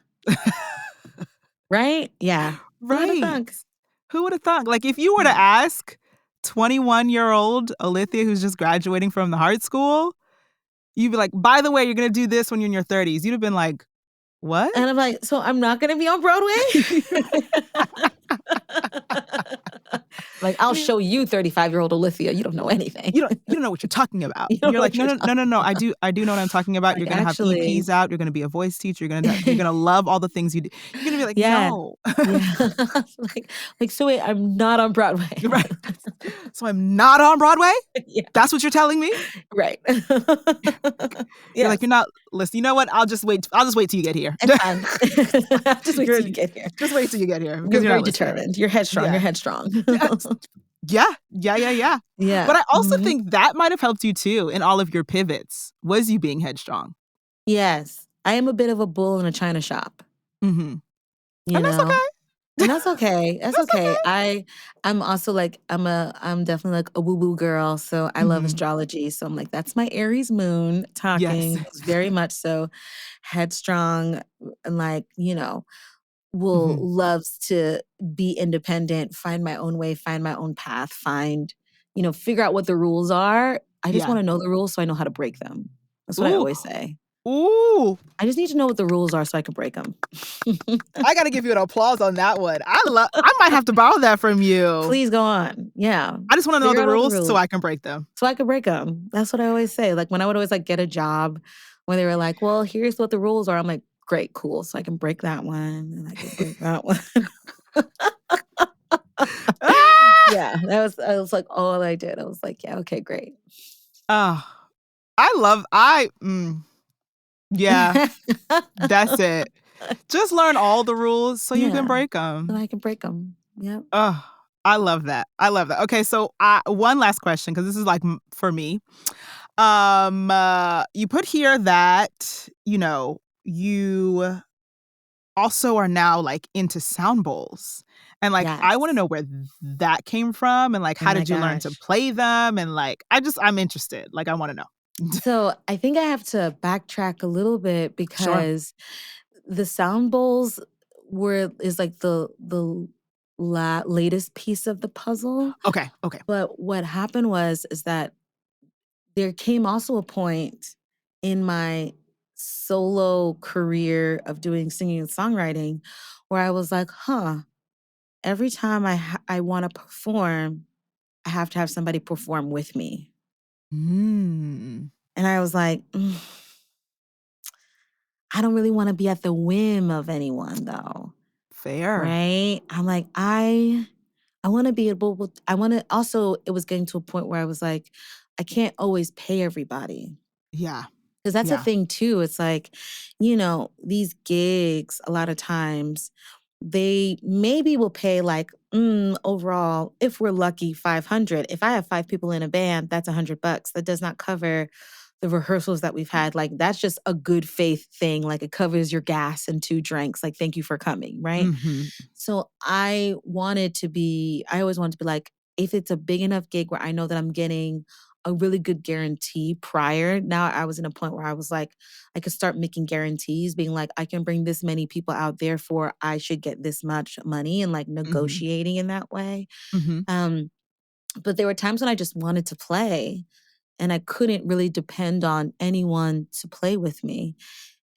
Right? Yeah. Who would have Right. thunk? Who woulda thunk? Like, if you were to Yeah. ask 21-year-old Olithea who's just graduating from the Hartt School, you'd be like, "By the way, you're gonna do this when you're in your 30s." You'd have been like, "What?" And I'm like, "So I'm not gonna be on Broadway?" Like, "I'll show you 35-year-old Olithea, you don't know anything. You don't know what you're talking about. You don't You're know like, what "No, you're no, no, no, talking no. I about." do know what I'm talking about. You're Like, gonna have actually EPs out. You're gonna be a voice teacher. You're gonna love all the things you do." You're gonna be like, Yeah. "No." Yeah. So wait, I'm not on Broadway. Right. "So I'm not on Broadway? Yeah, That's what you're telling me?" right. You're like, Yes, "You're not listen, you know what? I'll just wait till you get here." it's fine. Just wait till You're you get here. just wait till you get here You're because you're very not listening. determined. You're headstrong, Yeah. you're headstrong. Yeah, yeah, yeah, yeah, yeah. Yeah. But I also Mhm. think that might have helped you too in all of your pivots, was you being headstrong. Yes. I am a bit of a bull in a china shop, Mhm. you And that's know? okay. And that's okay. That's That's okay. okay. I'm also like I'm definitely like a woo-woo girl. So I love Mhm. astrology. So I'm like, that's my Aries moon Yes. talking. It's very much so headstrong and like, will Mhm. loves to be independent, find my own way, find my own path, figure out what the rules are. I just want Yeah. to know the rules so I know how to break them. That's what I Ooh. always say. Ooh. I just need to know what the rules are so I can break them. I gotta give you an applause on that one. I might have to borrow that from you. Please go on. Yeah. I just wanna know Figure the out all the rules so rules I can break them. so I could break them. That's what I always say. Like when I would always like get a job when they were like, well, here's what the rules are. I'm like, great, cool. So I can break that one and I can break that one. Ah! Yeah, I was like all I did. I was like, yeah, okay, great. Oh, yeah, that's it. Just learn all the rules so you can Yeah, break so them. I can break them. Yep. Oh, I love that. I love that. Okay, so one last question because this is like for me. You put here that you also are now like into sound bowls, and like I want to Yes. know where that came from, and like Oh how my did you learn to gosh. play them, and like I'm interested. Like I want to know. So I think I have to backtrack a little bit Sure. because the sound bowls is like the latest piece of the puzzle. Okay. Okay. But what happened is that there came also a point in my solo career of doing singing and songwriting where I was like, huh, every time I want to perform, I have to have somebody perform with me. Mm, And I was like, I don't really want to be at the whim of anyone though. fair. Right? I'm like, I want to be able I want to also it was getting to a point where I was like, I can't always pay everybody. Yeah. Because that's a Yeah. thing too. It's like, these gigs, a lot of times, they maybe will pay like, overall, if we're lucky, 500. If I have 5 people in a band, that's $100. That does not cover the rehearsals that we've had. Like, that's just a good faith thing. Like, it covers your gas and 2 drinks. Like, thank you for coming. Right. Mhm. So I always wanted to be like, if it's a big enough gig where I know that I'm getting a really good guarantee prior. Now I was in a point where I was like, I could start making guarantees, being like, I can bring this many people out, therefore I should get this much money and like Mhm. negotiating in that way. Mhm. Um, but there were times when I just wanted to play and I couldn't really depend on anyone to play with me.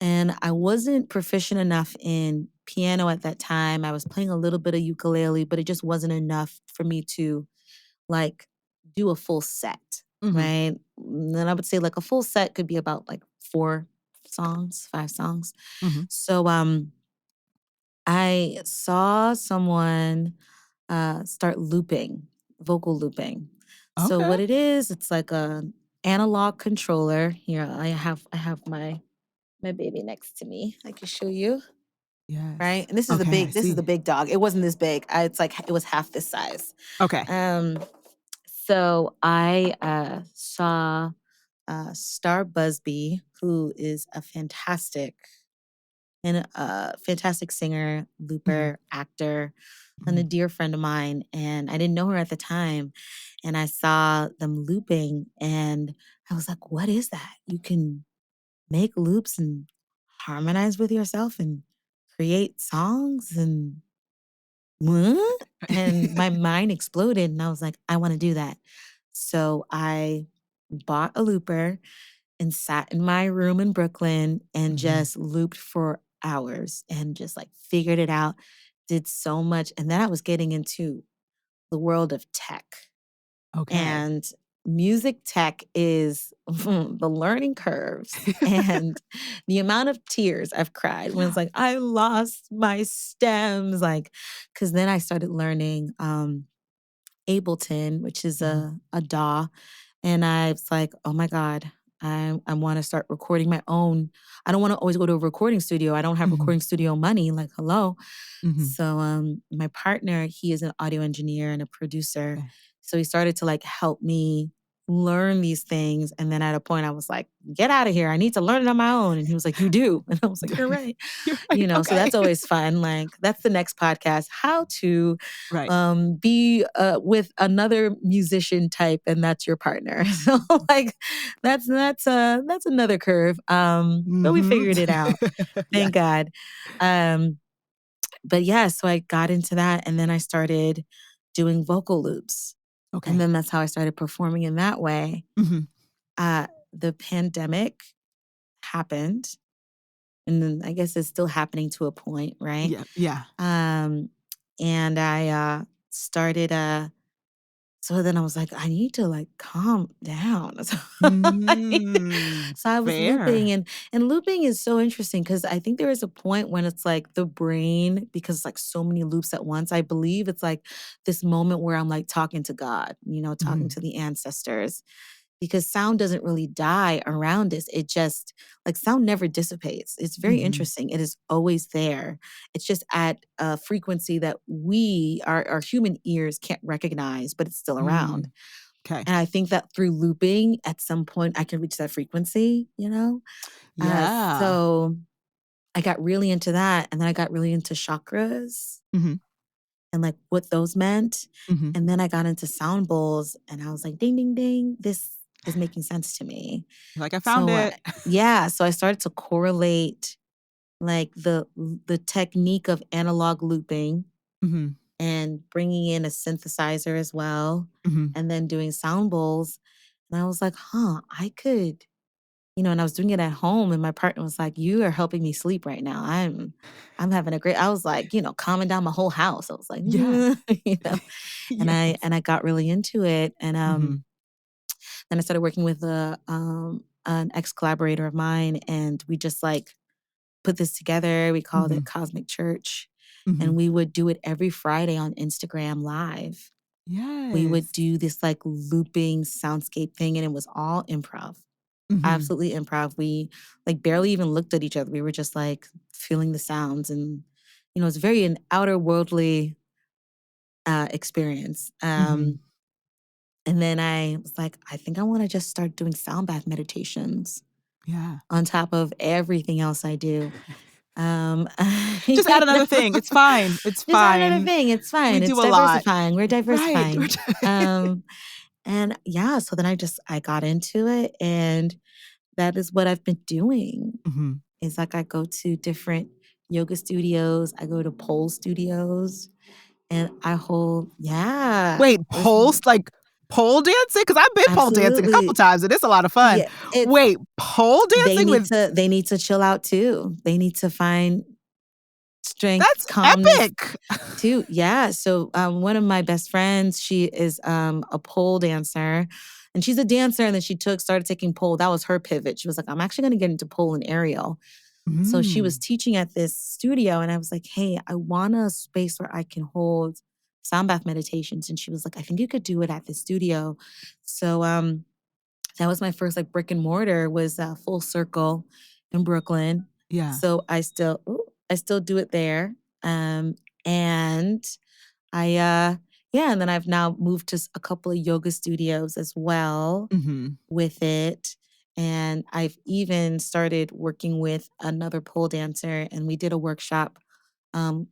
And I wasn't proficient enough in piano at that time. I was playing a little bit of ukulele, but it just wasn't enough for me to like do a full set, Mhm. right? And then I would say like a full set could be about like 4 songs, 5 songs. Mhm. So I saw someone start looping, vocal looping. So Okay. what it is, it's like a analog controller. Here I have my baby next to me. I can show you. Right. Yes. And Okay, I this is see. the big dog. It wasn't this big. It's like it was half this size. Okay. Um So I saw Star Busby, who is a fantastic singer, Mhm. looper, actor, and a Mhm. dear friend of mine. And I didn't know her at the time. And I saw them looping, and I was like, "What is that? You can make loops and harmonize with yourself and create songs and what?" And my mind exploded, and I was like, "I want to do that." So I bought a looper and sat in my room in Brooklyn and Mhm. just looped for hours and just like figured it out, did so much. And then I was getting into the world of tech. Okay. And music tech is the learning curves and the amount of tears I've cried when it's like, I lost my stems. Like, because then I started learning Ableton, which is Mhm. a DAW, and I was like, "Oh my god, I wanna start recording my own." I don't wanna always go to a recording studio. I don't have Mhm. recording studio money, like, hello. Mhm. So, my partner, he is an audio engineer and a producer. Okay. So he started to, like, help me learn these things, and then at a point, I was like, "Get out of here. I need to learn it on my own." And he was like, "You do." And I was like, "You're right." You're right. So Okay. that's always fun. Like, that's the next podcast, how to Right. be with another musician type, and that's your partner. So like that's another curve. But we Mhm. figured it out. Yes. Thank God. Um, but yeah, so I got into that and then I started doing vocal loops. And Okay. then that's how I started performing in that way. Mhm. The pandemic happened. And then I guess it's still happening to a point, right? Yeah. Yeah. Um, and I started So then I was like, I need to like calm down. So I was looping, Fair. and looping is so interesting because I think there is a point when it's like the brain, because like so many loops at once. I believe it's like this moment where I'm like talking to God, talking to the ancestors, because sound doesn't really die around us. It just, like, sound never dissipates. It's very interesting. It is always there. It's just at a frequency that our human ears can't recognize, but it's still around. Okay. And I think that through looping, at some point, I can reach that frequency, Yeah. So I got really into that. And then I got really into chakras and like what those meant. And then I got into sound bowls and I was like, ding, ding, ding, this is making sense to me. Like, I found So it. yeah, so I started to correlate like the technique of analog looping and bringing in a synthesizer as well, and then doing sound bowls. And I was like, I could, and I was doing it at home and my partner was like, you are helping me sleep right now. I'm having a great, I was like, calming down my whole house. I was like, Yes. and Yes. I got really into it. And then I started working with an ex-collaborator of mine, and we just like put this together. We called it Cosmic Church. And we would do it every Friday on Instagram Live. We would Yes. do this like looping soundscape thing, and it was all improv. Absolutely improv. We like barely even looked at each other. We were just like feeling the sounds, and it's very an outer worldly experience. And then I was like, I think I want to just start doing sound bath meditations Yeah. on top of everything else I do. Just add another thing. It's fine. It's Just add another fine. thing. It's We fine. do It's a lot. diversifying. We're Right. diversifying. And yeah, so then I got into it, and that is what I've been doing. Is like I go to different yoga studios. I go to pole studios, and I hold, Wait, listen, like pole dancing? Because I've been pole dancing a couple absolutely. times and it's a lot of fun. Yeah, it's Wait, pole dancing with they need to chill out too. They need to find strength, that's calmness epic. too. Yeah. So one of my best friends, she is a pole dancer, and she's a dancer. And then she started taking pole. That was her pivot. She was like, I'm actually going to get into pole and aerial. So she was teaching at this studio, and I was like, hey, I want a space where I can hold sound bath meditations. And she was like, I think you could do it at the studio. So that was my first like brick and mortar, was Full Circle in Brooklyn. Yeah. So I still do it there. And and then I've now moved to a couple of yoga studios as well with it. And I've even started working with another pole dancer, and we did a workshop 2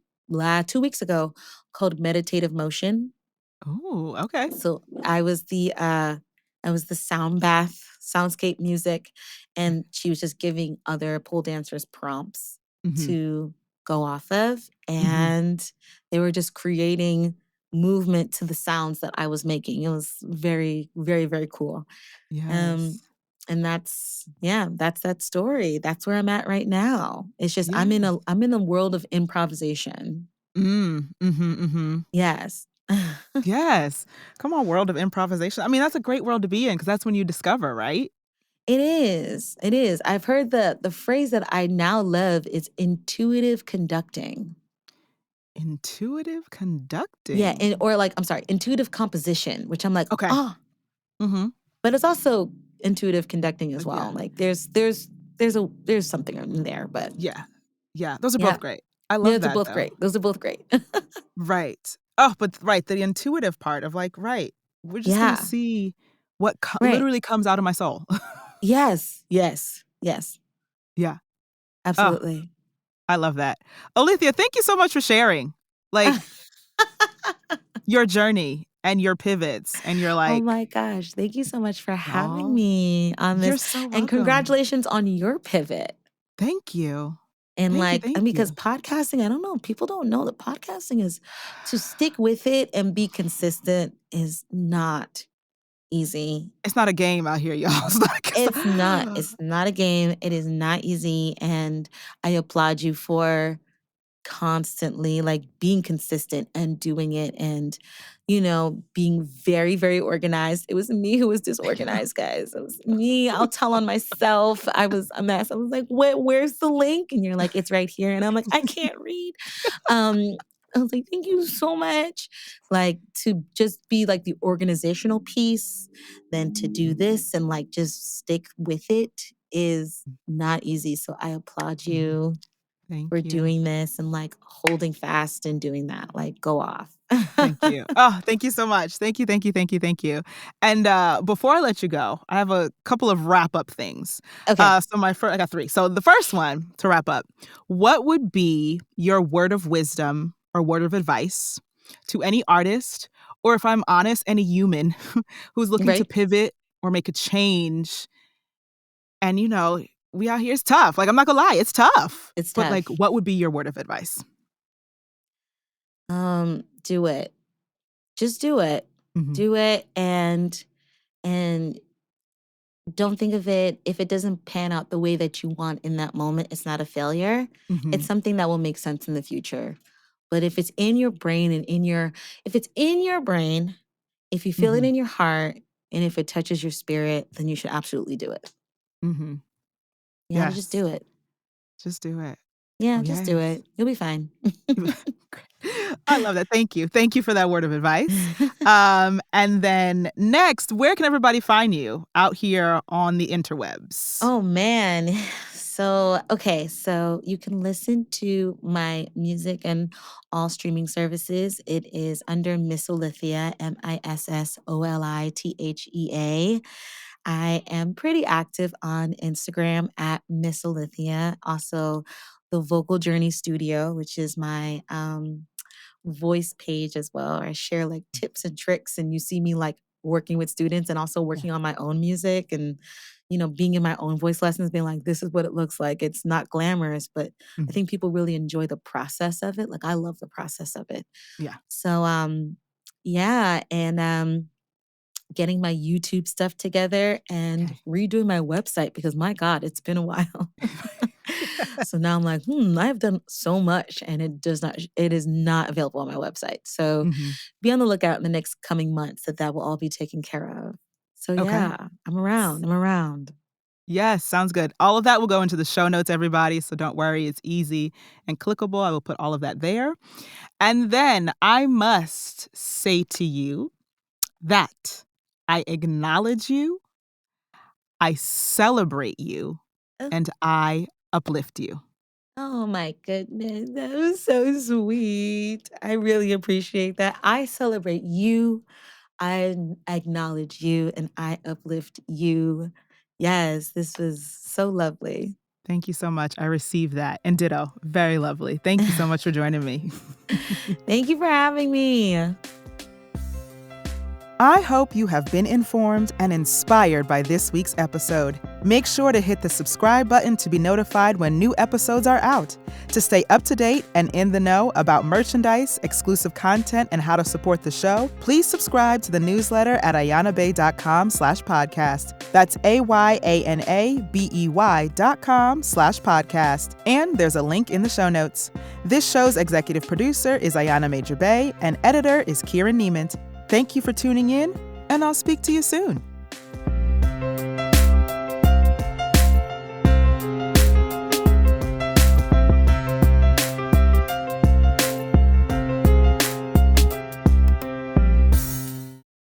weeks ago called Meditative Motion. Oh, okay. So I was the sound bath, soundscape music, and she was just giving other pole dancers prompts to go off of, and they were just creating movement to the sounds that I was making. It was very, very, very cool. Um, Yes. and that's that story. That's where I'm at right now. It's just Yeah. I'm in a world of improvisation. Yes. Yes. Come on, world of improvisation. I mean, that's a great world to be in because that's when you discover, right? It is. It is. I've heard the phrase that I now love is intuitive conducting. Intuitive Yeah, conducting. or like, I'm sorry, intuitive composition, which I'm like, Okay. but it's also intuitive conducting as well. Yeah. Like there's something in there, but Yeah. Yeah. Those are yeah, both great. I love those are that both though. great. Those are both great. Right. Oh, but right, the intuitive part of like, right, we're just gonna Yeah, see what right. literally comes out of my soul. Yes, yes, yes, Yeah. Oh, absolutely. I love that. Olithea, thank you so much for sharing, like, your journey and your pivots and your, Oh like, my gosh, thank you so much for having y'all. me on You're this, so and welcome. congratulations on your pivot. Thank you. And Thank you, like, thank and because you. podcasting, I don't know, people don't know that podcasting is, to stick with it and be consistent is not easy. It's not a game out here, y'all. It's not It's not. It's not a game. It is not easy. And I applaud you for constantly, like being consistent and doing it and, being very, very organized. It was me who was disorganized, guys. It was me. I'll tell on myself. I was a mess. I was like, where's the link? And you're like, it's right here. And I'm like, I can't read. Um, I was like, thank you so much. Like to just be like the organizational piece, then to do this and like just stick with it is not easy. So I applaud you for Thank you. doing this and like holding fast and doing that. Like go off. Thank you. Oh, thank you so much. Thank you, thank you, thank you, thank you. And before I let you go, I have a couple of wrap-up things. Okay. I got 3. So the first one, to wrap up, what would be your word of wisdom or word of advice to any artist, or if I'm honest, any human who's looking to Right? pivot or make a change? And, we out here, it's tough. Like, I'm not gonna lie, it's tough. It's But, like, tough. what would be your word of advice? Do it. Just do it. Mhm, Do it and don't think of it if it doesn't pan out the way that you want in that moment, it's not a failure. It's mhm, something that will make sense in the future. But if it's in your brain and if it's in your brain, if you feel it mhm, in your heart, and if it touches your spirit, then you should absolutely do it. mhm. You gotta just Yes. do it. Just do it. Yeah, Oh, just do yes. it. You'll be fine. I love that. Thank you. Thank you for that word of advice. And then next, where can everybody find you out here on the interwebs? Oh man. So you can listen to my music and all streaming services. It is under Miss Olithea, MissOlithea. I am pretty active on Instagram at Miss Olithea. Also, the Vocal Journey Studio, which is my voice page as well. I share like tips and tricks, and you see me like working with students and also Yeah. working on my own music and being in my own voice lessons, being like, this is what it looks like. It's not glamorous, but I Mhm. think people really enjoy the process of it. Like I love the process of it. Yeah. So yeah, and getting my YouTube stuff together and Okay. redoing my website because my God, it's been a while. So now I'm like, I've done so much and it is not available on my website. So Mhm. be on the lookout in the next coming months that will all be taken care of. So Okay. yeah, I'm around. I'm around. Yes, sounds good. All of that will go into the show notes, everybody, so don't worry. It's easy and clickable. I will put all of that there. And then I must say to you that I acknowledge you, I celebrate you, Oh, and I uplift you. oh my goodness. That was so sweet. I really appreciate that. I celebrate you. Acknowledge you and I uplift you. Yes, this was so lovely. Thank you so much. I received that. And ditto. Very lovely. Thank you so much for joining me. Thank you for having me. I hope you have been informed and inspired by this week's episode. Make sure to hit the subscribe button to be notified when new episodes are out. To stay up to date and in the know about merchandise, exclusive content, and how to support the show, please subscribe to the newsletter at ayanabay.com/podcast. That's AYANABEY.com/podcast. And there's a link in the show notes. This show's executive producer is Ayana Major Bay, and editor is Kieran Niemand. Thank you for tuning in, and I'll speak to you soon.